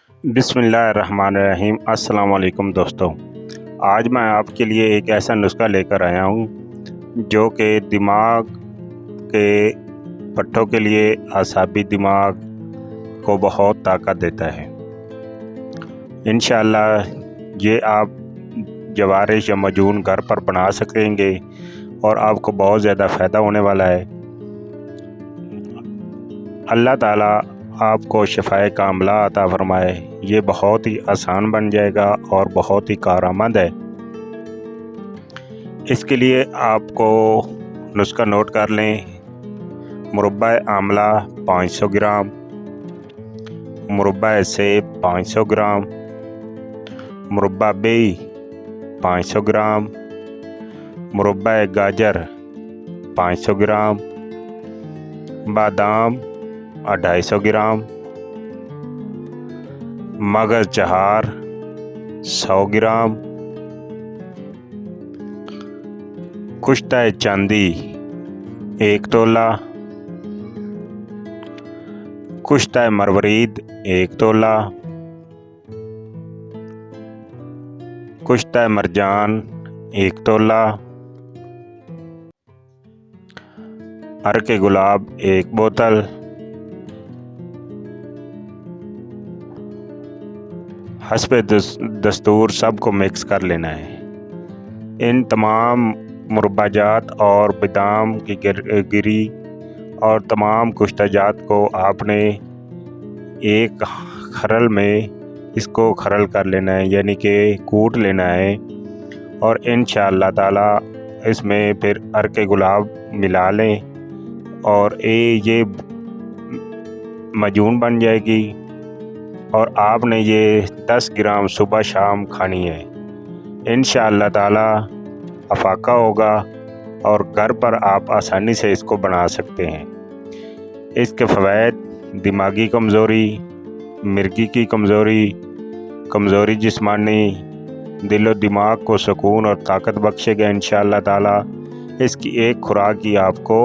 بسم اللہ الرحمن الرحیم۔ السلام علیکم دوستو، آج میں آپ کے لیے ایک ایسا نسخہ لے کر آیا ہوں جو کہ دماغ کے پٹھوں کے لیے، اعصابی دماغ کو بہت طاقت دیتا ہے۔ انشاءاللہ یہ آپ جوارش یا معجون گھر پر بنا سکیں گے اور آپ کو بہت زیادہ فائدہ ہونے والا ہے۔ اللہ تعالیٰ آپ کو شفائے کاملہ عطا فرمائے۔ یہ بہت ہی آسان بن جائے گا اور بہت ہی کارآمد ہے۔ اس کے لیے آپ کو نسخہ نوٹ کر لیں۔ مربع آملہ 500 گرام، مربع سیب 500 گرام، مربع بیئی 500 گرام، مربع گاجر 500 گرام، بادام 250 گرام، مغز چہار 100 گرام، کشتہ چاندی 1 تولہ، کشتہ مروارید 1 تولہ، کشتہ مرجان 1 تولہ، عرق گلاب 1 بوتل، حسب دستور سب کو مکس کر لینا ہے۔ ان تمام مربع جات اور بادام کی گری اور تمام کشتہ جات کو آپ نے ایک کھرل میں اس کو کھرل کر لینا ہے، یعنی کہ کوٹ لینا ہے، اور انشاءاللہ تعالیٰ اس میں پھر عرق گلاب ملا لیں اور یہ معجون بن جائے گی، اور آپ نے یہ 10 گرام صبح شام کھانی ہے۔ انشاءاللہ تعالیٰ افاقہ ہوگا اور گھر پر آپ آسانی سے اس کو بنا سکتے ہیں۔ اس کے فوائد: دماغی کمزوری، مرگی کی کمزوری جسمانی، دل و دماغ کو سکون اور طاقت بخشے گا انشاءاللہ تعالیٰ۔ اس کی ایک خوراک ہی آپ کو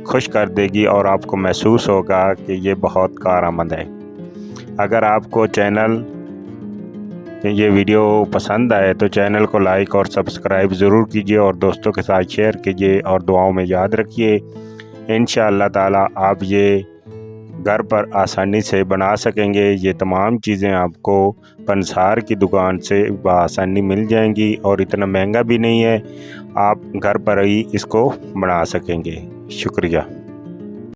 خوش کر دے گی اور آپ کو محسوس ہوگا کہ یہ بہت کارآمد ہے۔ اگر آپ کو یہ ویڈیو پسند آئے تو چینل کو لائک اور سبسکرائب ضرور کیجیے اور دوستوں کے ساتھ شیئر کیجیے اور دعاؤں میں یاد رکھیے۔ انشاءاللہ تعالیٰ آپ یہ گھر پر آسانی سے بنا سکیں گے۔ یہ تمام چیزیں آپ کو پنسار کی دکان سے بآسانی مل جائیں گی اور اتنا مہنگا بھی نہیں ہے، آپ گھر پر ہی اس کو بنا سکیں گے۔ شکریہ۔